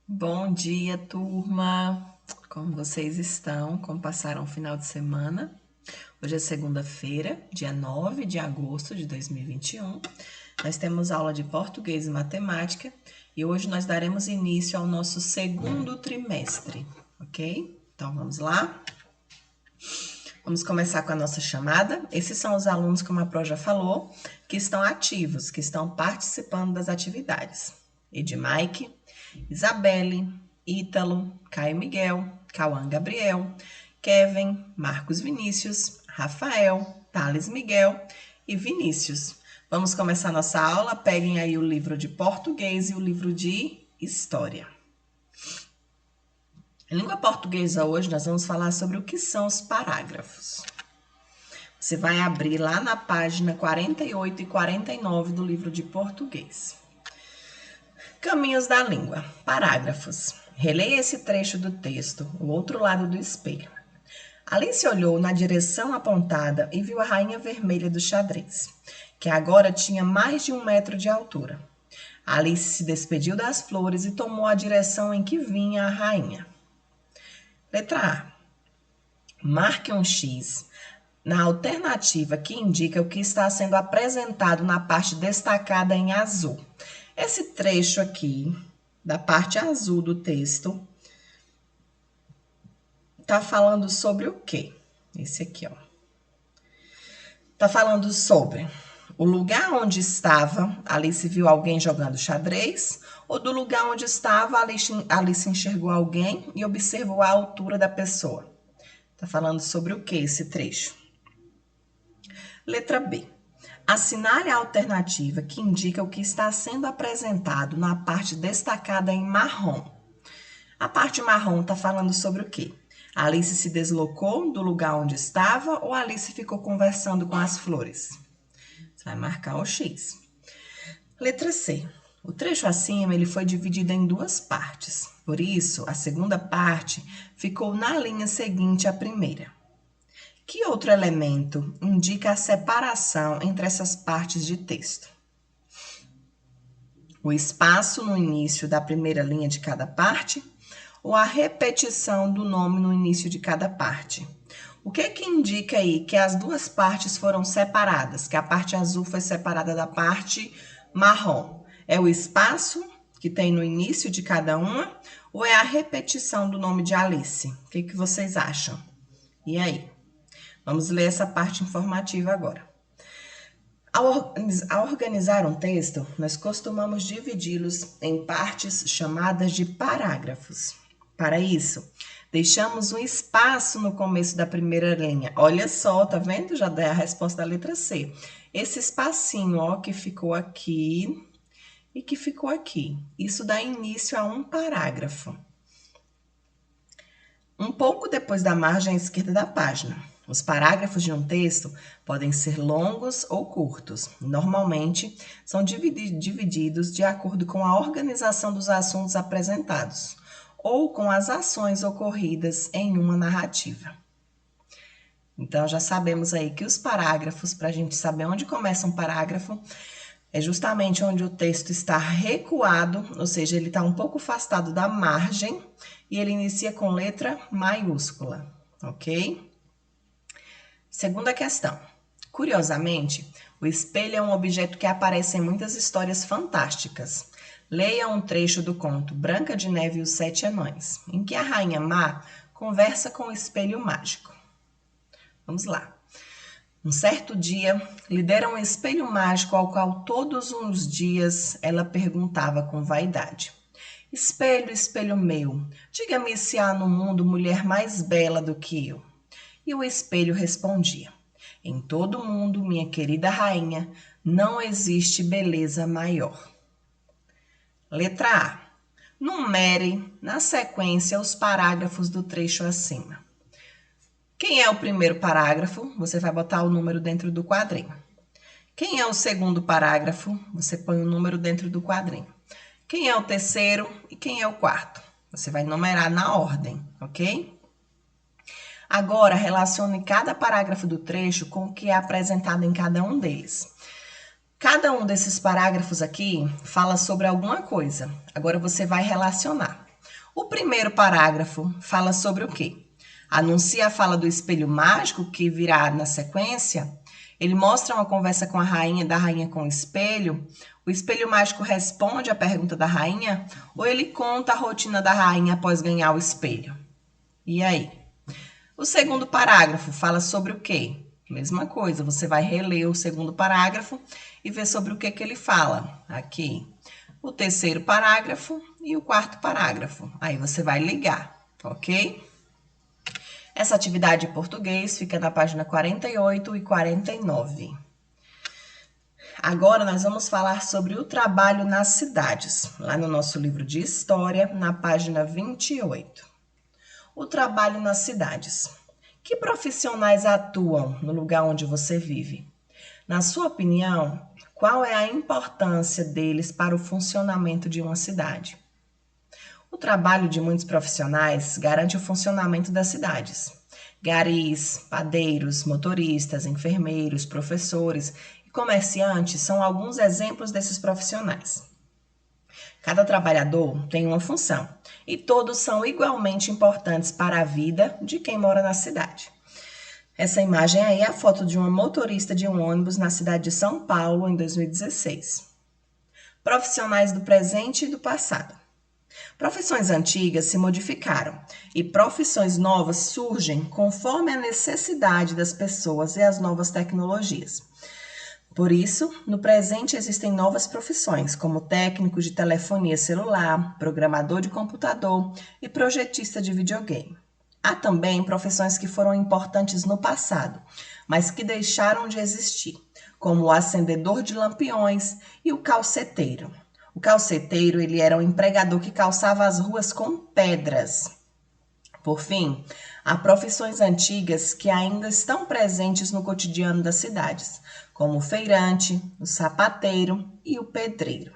Bom dia, turma! Como vocês estão? Como passaram o final de semana? Hoje é segunda-feira, dia 9 de agosto de 2021. Nós temos aula de português e matemática e hoje nós daremos início ao nosso segundo trimestre, ok? Então vamos lá? Vamos começar com a nossa chamada. Esses são os alunos, como a Pro já falou, que estão ativos, que estão participando das atividades. Edmaique, Isabelle, Ítalo, Caio Miguel, Cauã Gabriel, Kevin, Marcos Vinícius, Rafael, Thales Miguel e Vinícius. Vamos começar nossa aula. Peguem aí o livro de português e o livro de história. Em língua portuguesa hoje nós vamos falar sobre o que são os parágrafos. Você vai abrir lá na página 48 e 49 do livro de português. Caminhos da língua. Parágrafos. Releia esse trecho do texto, o outro lado do espelho. Alice olhou na direção apontada e viu a rainha vermelha do xadrez, que agora tinha mais de 1 metro de altura. Alice se despediu das flores e tomou a direção em que vinha a rainha. Letra A. Marque um X na alternativa que indica o que está sendo apresentado na parte destacada em azul. Esse trecho aqui, da parte azul do texto, está falando sobre o quê? Esse aqui, ó. Está falando sobre o lugar onde estava, Alice viu alguém jogando xadrez, ou do lugar onde estava, Alice enxergou alguém e observou a altura da pessoa. Está falando sobre o que esse trecho? Letra B. Assinale a alternativa que indica o que está sendo apresentado na parte destacada em marrom. A parte marrom está falando sobre o quê? Alice se deslocou do lugar onde estava ou Alice ficou conversando com as flores? Você vai marcar o X. Letra C. O trecho acima ele foi dividido em duas partes. Por isso, a segunda parte ficou na linha seguinte à primeira. Que outro elemento indica a separação entre essas partes de texto? O espaço no início da primeira linha de cada parte ou a repetição do nome no início de cada parte? O que indica aí que as duas partes foram separadas, que a parte azul foi separada da parte marrom? É o espaço que tem no início de cada uma ou é a repetição do nome de Alice? O que vocês acham? E aí? Vamos ler essa parte informativa agora. Ao organizar um texto, nós costumamos dividi-los em partes chamadas de parágrafos. Para isso, deixamos um espaço no começo da primeira linha. Olha só, tá vendo? Já dei a resposta da letra C. Esse espacinho, ó, que ficou aqui e que ficou aqui. Isso dá início a um parágrafo. Um pouco depois da margem esquerda da página. Os parágrafos de um texto podem ser longos ou curtos. Normalmente, são divididos de acordo com a organização dos assuntos apresentados ou com as ações ocorridas em uma narrativa. Então, já sabemos aí que os parágrafos, para a gente saber onde começa um parágrafo, é justamente onde o texto está recuado, ou seja, ele está um pouco afastado da margem e ele inicia com letra maiúscula, ok? Segunda questão. Curiosamente, o espelho é um objeto que aparece em muitas histórias fantásticas. Leia um trecho do conto Branca de Neve e os Sete Anões, em que a Rainha Má conversa com o espelho mágico. Vamos lá. Um certo dia, lhe deram um espelho mágico ao qual todos os dias ela perguntava com vaidade: Espelho, espelho meu, diga-me se há no mundo mulher mais bela do que eu. E o espelho respondia: Em todo o mundo, minha querida rainha, não existe beleza maior. Letra A. Numere, na sequência, os parágrafos do trecho acima. Quem é o primeiro parágrafo? Você vai botar o número dentro do quadrinho. Quem é o segundo parágrafo? Você põe o número dentro do quadrinho. Quem é o terceiro e quem é o quarto? Você vai numerar na ordem, ok? Agora, relacione cada parágrafo do trecho com o que é apresentado em cada um deles. Cada um desses parágrafos aqui fala sobre alguma coisa. Agora você vai relacionar. O primeiro parágrafo fala sobre o quê? Anuncia a fala do espelho mágico que virá na sequência. Ele mostra uma conversa com a rainha, da rainha com o espelho mágico responde à pergunta da rainha, ou ele conta a rotina da rainha após ganhar o espelho? E aí? O segundo parágrafo fala sobre o quê? Mesma coisa, você vai reler o segundo parágrafo e ver sobre o que ele fala. Aqui, o terceiro parágrafo e o quarto parágrafo. Aí você vai ligar, ok? Essa atividade em português fica na página 48 e 49. Agora nós vamos falar sobre o trabalho nas cidades, lá no nosso livro de História, na página 28. O trabalho nas cidades. Que profissionais atuam no lugar onde você vive? Na sua opinião, qual é a importância deles para o funcionamento de uma cidade? O trabalho de muitos profissionais garante o funcionamento das cidades. Garis, padeiros, motoristas, enfermeiros, professores e comerciantes são alguns exemplos desses profissionais. Cada trabalhador tem uma função e todos são igualmente importantes para a vida de quem mora na cidade. Essa imagem aí é a foto de uma motorista de um ônibus na cidade de São Paulo em 2016. Profissionais do presente e do passado. Profissões antigas se modificaram e profissões novas surgem conforme a necessidade das pessoas e as novas tecnologias. Por isso, no presente existem novas profissões, como técnico de telefonia celular, programador de computador e projetista de videogame. Há também profissões que foram importantes no passado, mas que deixaram de existir, como o acendedor de lampiões e o calceteiro. O calceteiro, ele era um empregador que calçava as ruas com pedras. Por fim, há profissões antigas que ainda estão presentes no cotidiano das cidades, como o feirante, o sapateiro e o pedreiro.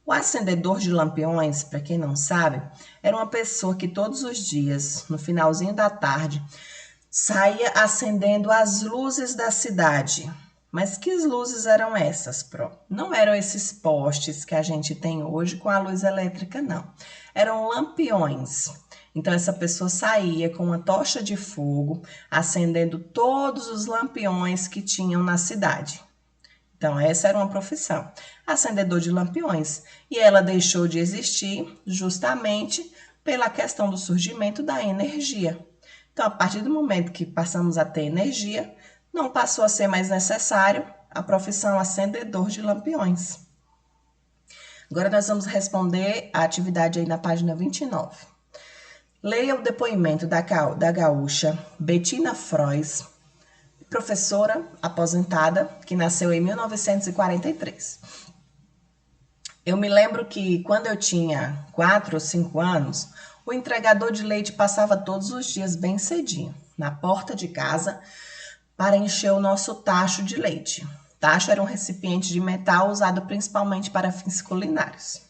O acendedor de lampiões, para quem não sabe, era uma pessoa que todos os dias, no finalzinho da tarde, saía acendendo as luzes da cidade. Mas que luzes eram essas, Pro? Não eram esses postes que a gente tem hoje com a luz elétrica, não. Eram lampiões. Então, essa pessoa saía com uma tocha de fogo, acendendo todos os lampiões que tinham na cidade. Então, essa era uma profissão, acendedor de lampiões. E ela deixou de existir justamente pela questão do surgimento da energia. Então, a partir do momento que passamos a ter energia, não passou a ser mais necessário a profissão acendedor de lampiões. Agora nós vamos responder a atividade aí na página 29. Leia o depoimento da gaúcha Bettina Frois, professora aposentada, que nasceu em 1943. Eu me lembro que quando eu tinha 4 ou 5 anos, o entregador de leite passava todos os dias bem cedinho, na porta de casa, para encher o nosso tacho de leite. Tacho era um recipiente de metal usado principalmente para fins culinários.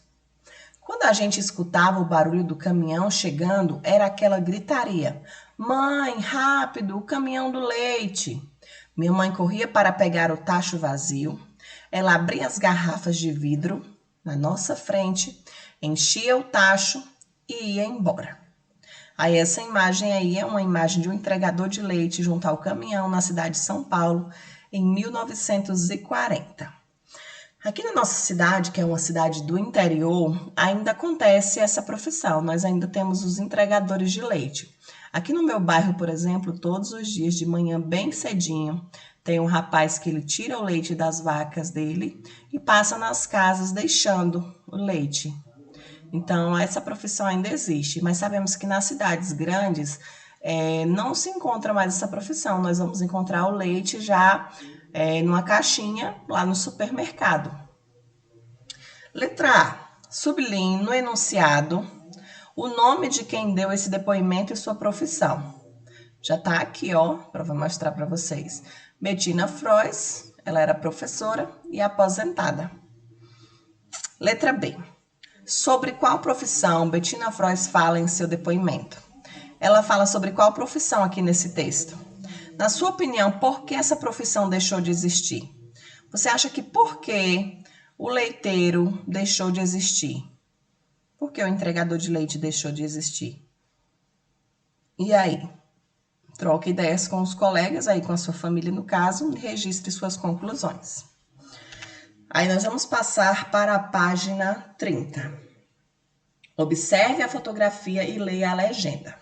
Quando a gente escutava o barulho do caminhão chegando, era aquela gritaria: "Mãe, rápido, o caminhão do leite!" Minha mãe corria para pegar o tacho vazio. Ela abria as garrafas de vidro na nossa frente, enchia o tacho e ia embora. Aí essa imagem aí é uma imagem de um entregador de leite junto ao caminhão na cidade de São Paulo em 1940. Aqui na nossa cidade, que é uma cidade do interior, ainda acontece essa profissão. Nós ainda temos os entregadores de leite. Aqui no meu bairro, por exemplo, todos os dias de manhã bem cedinho, tem um rapaz que ele tira o leite das vacas dele e passa nas casas deixando o leite. Então, essa profissão ainda existe, mas sabemos que nas cidades grandes não se encontra mais essa profissão. Nós vamos encontrar o leite já numa caixinha lá no supermercado. Letra A. Sublinhe no enunciado o nome de quem deu esse depoimento e sua profissão. Já está aqui, ó, para mostrar para vocês. Bettina Frois, ela era professora e aposentada. Letra B. Sobre qual profissão Bettina Frois fala em seu depoimento? Ela fala sobre qual profissão aqui nesse texto? Na sua opinião, por que essa profissão deixou de existir? Você acha que por que o leiteiro deixou de existir? Por que o entregador de leite deixou de existir? E aí? Troque ideias com os colegas, aí com a sua família no caso, e registre suas conclusões. Aí nós vamos passar para a página 30. Observe a fotografia e leia a legenda.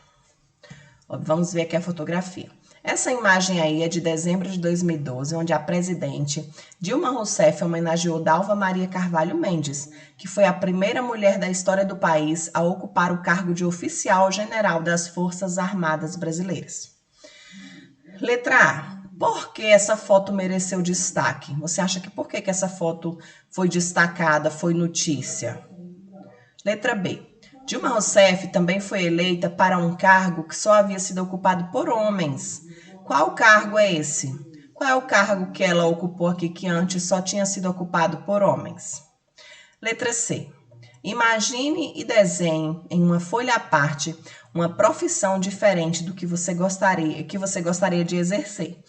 Vamos ver aqui a fotografia. Essa imagem aí é de dezembro de 2012, onde a presidente Dilma Rousseff homenageou Dalva Maria Carvalho Mendes, que foi a primeira mulher da história do país a ocupar o cargo de oficial general das Forças Armadas Brasileiras. Letra A. Por que essa foto mereceu destaque? Você acha que por que essa foto foi destacada, foi notícia? Letra B. Dilma Rousseff também foi eleita para um cargo que só havia sido ocupado por homens. Qual cargo é esse? Qual é o cargo que ela ocupou aqui que antes só tinha sido ocupado por homens? Letra C. Imagine e desenhe em uma folha à parte uma profissão diferente do que você gostaria de exercer.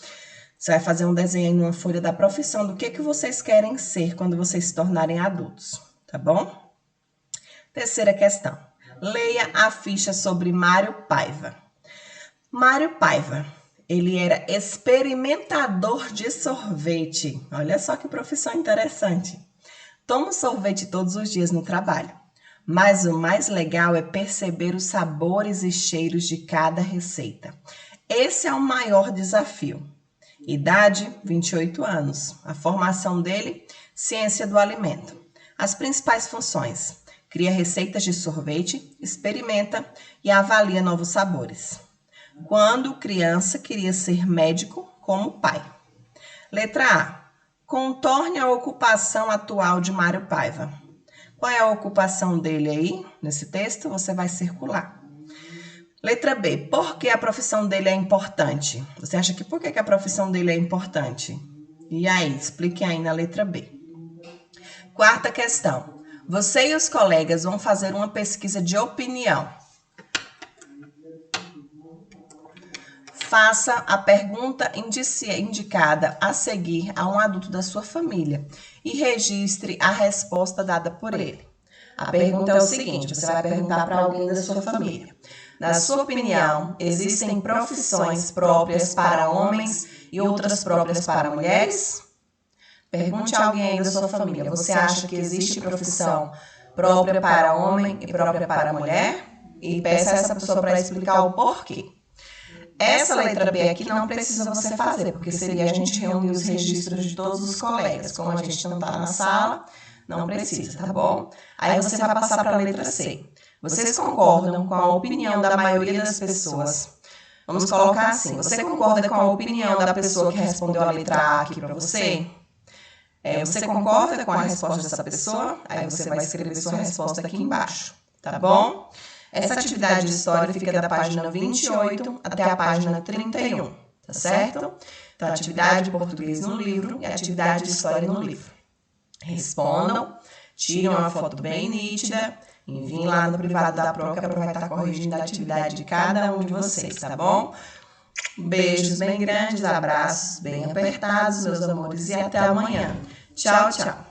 Você vai fazer um desenho em uma folha da profissão do que vocês querem ser quando vocês se tornarem adultos, tá bom? Terceira questão. Leia a ficha sobre Mário Paiva. Mário Paiva, ele era experimentador de sorvete. Olha só que profissão interessante. Toma sorvete todos os dias no trabalho. Mas o mais legal é perceber os sabores e cheiros de cada receita. Esse é o maior desafio. Idade, 28 anos. A formação dele, ciência do alimento. As principais funções. Cria receitas de sorvete, experimenta e avalia novos sabores. Quando criança, queria ser médico como pai. Letra A. Contorne a ocupação atual de Mário Paiva. Qual é a ocupação dele aí? Nesse texto, você vai circular. Letra B. Por que a profissão dele é importante? Você acha que por que a profissão dele é importante? E aí, explique aí na letra B. Quarta questão. Você e os colegas vão fazer uma pesquisa de opinião. Faça a pergunta indicada a seguir a um adulto da sua família e registre a resposta dada por ele. A pergunta é o seguinte, você vai perguntar para alguém da sua família. Na sua opinião, existem profissões próprias para homens e outras próprias para mulheres? Pergunte a alguém aí da sua família, você acha que existe profissão própria para homem e própria para mulher? E peça a essa pessoa para explicar o porquê. Essa letra B aqui não precisa você fazer, porque seria a gente reunir os registros de todos os colegas. Como a gente não está na sala, não precisa, tá bom? Aí você vai passar para a letra C. Vocês concordam com a opinião da maioria das pessoas? Vamos colocar assim, você concorda com a opinião da pessoa que respondeu a letra A aqui para você? Você concorda com a resposta dessa pessoa? Aí você vai escrever sua resposta aqui embaixo, tá bom? Essa atividade de história fica da página 28 até a página 31, tá certo? Então, atividade de português no livro e atividade de história no livro. Respondam, tirem uma foto bem nítida, enviem lá no privado da Pro, que a Pro vai estar corrigindo a atividade de cada um de vocês, tá bom? Beijos bem grandes, abraços bem apertados, meus amores, e até amanhã. Tchau, tchau.